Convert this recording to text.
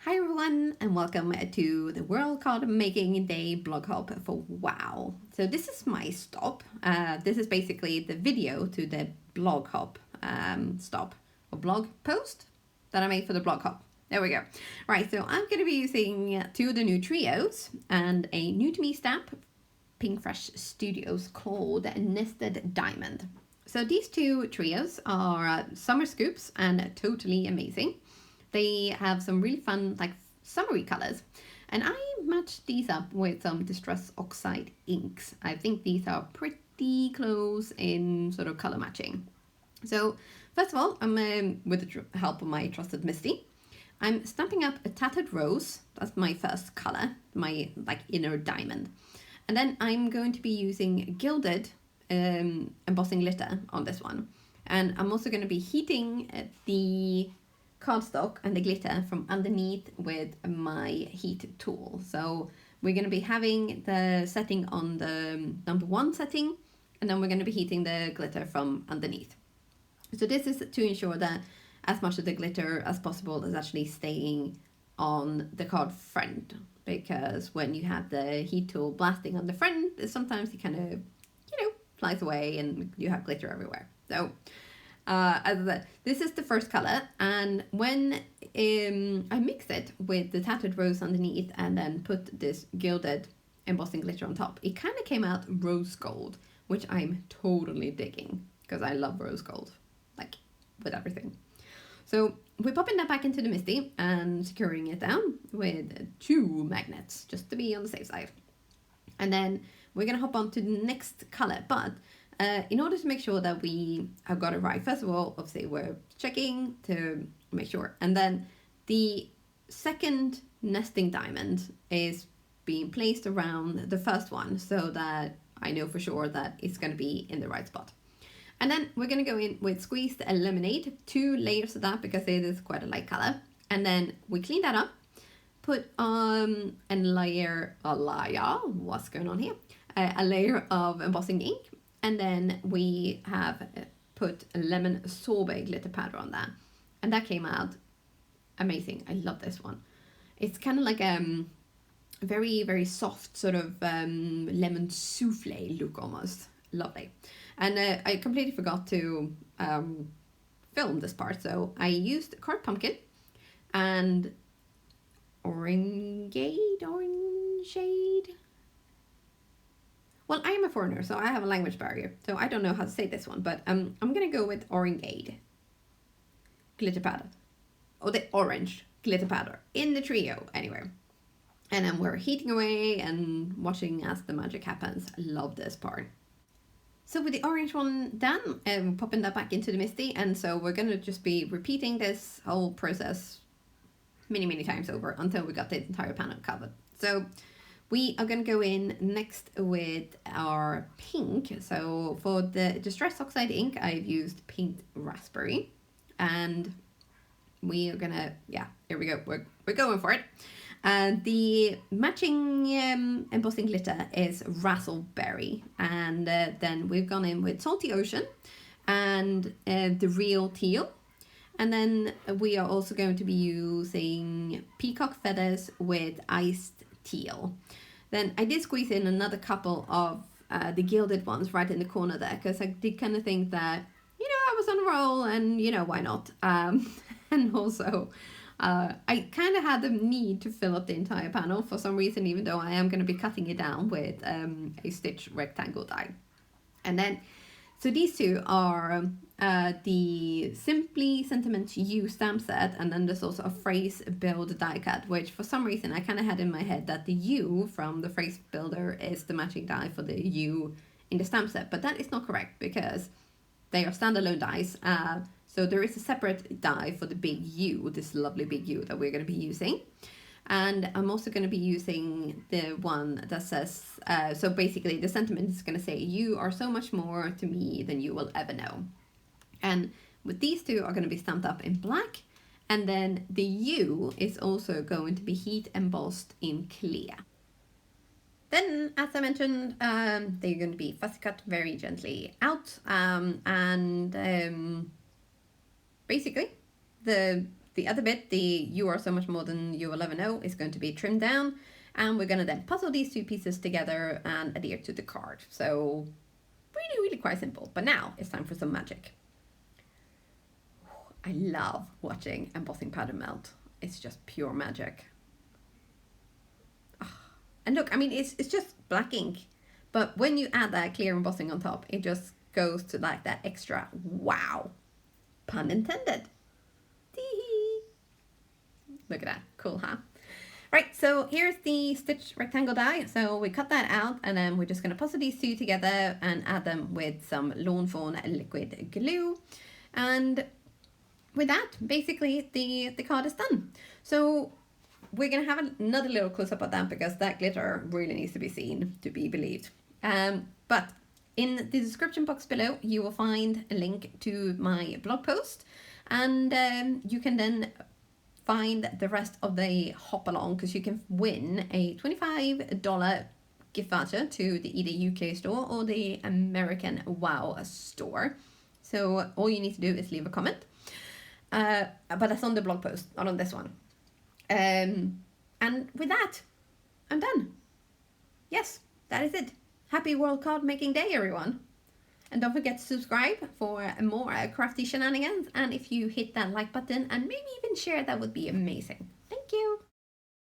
Hi everyone and welcome to the World Card Making Day blog hub for WoW. So this is my stop. This is basically the video to the blog hub stop or blog post that I made for the blog hub. There we go. Right, so I'm going to be using two of the new trios and a new to me stamp, Pink Fresh Studios, called Nested Diamond. So these two trios are summer scoops and totally amazing. They have some really fun, like summery colors. And I matched these up with some Distress Oxide inks. I think these are pretty close in sort of color matching. So first of all, I'm with the help of my trusted Misty, I'm stamping up a Tattered Rose. That's my first color, my like inner diamond. And then I'm going to be using Gilded Embossing Glitter on this one. And I'm also going to be heating the cardstock and the glitter from underneath with my heat tool. So we're going to be having the setting on the number 1 setting, and then we're going to be heating the glitter from underneath. So this is to ensure that as much of the glitter as possible is actually staying on the card front, because when you have the heat tool blasting on the front, sometimes it kind of, flies away and you have glitter everywhere. So as I said, this is the first color, and when I mix it with the Tattered Rose underneath and then put this Gilded Embossing Glitter on top, it kind of came out rose gold, which I'm totally digging because I love rose gold, like with everything. So we're popping that back into the Misty and securing it down with 2 magnets just to be on the safe side. And then we're going to hop on to the next color, but in order to make sure that we have got it right, first of all, obviously we're checking to make sure. And then the second nesting diamond is being placed around the first one so that I know for sure that it's going to be in the right spot. And then we're going to go in with Squeezed Lemonade, 2 layers of that because it is quite a light color. And then we clean that up, put on a layer of embossing ink. And then we have put a lemon sorbet glitter powder on that. And that came out amazing. I love this one. It's kind of like a very, very soft sort of lemon souffle look almost. Lovely. And I completely forgot to film this part. So I used Card Pumpkin and Orangeade. Well, I am a foreigner, so I have a language barrier, so I don't know how to say this one, but I'm going to go with Orangeade glitter powder, or the orange glitter powder in the trio, anyway. And then we're heating away and watching as the magic happens. I love this part. So with the orange one done, we're popping that back into the Misty, and so we're going to just be repeating this whole process many, many times over until we got the entire panel covered. So we are going to go in next with our pink. So for the Distress Oxide ink, I've used Pink Raspberry. And we are going to, here we go. We're going for it. The matching embossing glitter is Razzleberry. And then we've gone in with Salty Ocean and the Real Teal. And then we are also going to be using Peacock Feathers with Iced Teal. Then I did squeeze in another couple of the gilded ones right in the corner there because I did kind of think that, I was on a roll and, why not? And also, I kind of had the need to fill up the entire panel for some reason, even though I am going to be cutting it down with a stitch rectangle die. And then, so these two are the Simply Sentiment U stamp set, and then there's also a Phrase Build die cut, which for some reason I kind of had in my head that the U from the Phrase Builder is the matching die for the U in the stamp set, but that is not correct because they are standalone dies. So there is a separate die for the big U, this lovely big U that we're going to be using. And I'm also going to be using the one that says, so basically the sentiment is going to say, you are so much more to me than you will ever know. And with these two are going to be stamped up in black. And then the U is also going to be heat embossed in clear. Then, as I mentioned, they're going to be fussy cut very gently out. Basically, the the other bit, the "you are so much more than you will ever know," is going to be trimmed down, and we're going to then puzzle these two pieces together and adhere to the card. So really quite simple. But now it's time for some magic. I love watching embossing powder melt. It's just pure magic. And look, I mean, it's just black ink, but when you add that clear embossing on top, it just goes to like that extra wow. Pun intended. Tee-hee. Look at that. Cool, huh? Right, so here's the stitch rectangle die. So we cut that out, and then we're just going to puzzle these two together and add them with some Lawn Fawn liquid glue. And with that, basically the card is done. So we're going to have another little close-up of that because that glitter really needs to be seen to be believed. But in the description box below, you will find a link to my blog post, and you can then find the rest of the hop along, because you can win a $25 gift voucher to the either UK store or the American WOW store. So all you need to do is leave a comment. But that's on the blog post, not on this one. And with that, I'm done. Yes, that is it. Happy World Card Making Day, everyone. And don't forget to subscribe for more crafty shenanigans. And if you hit that like button and maybe even share, that would be amazing. Thank you.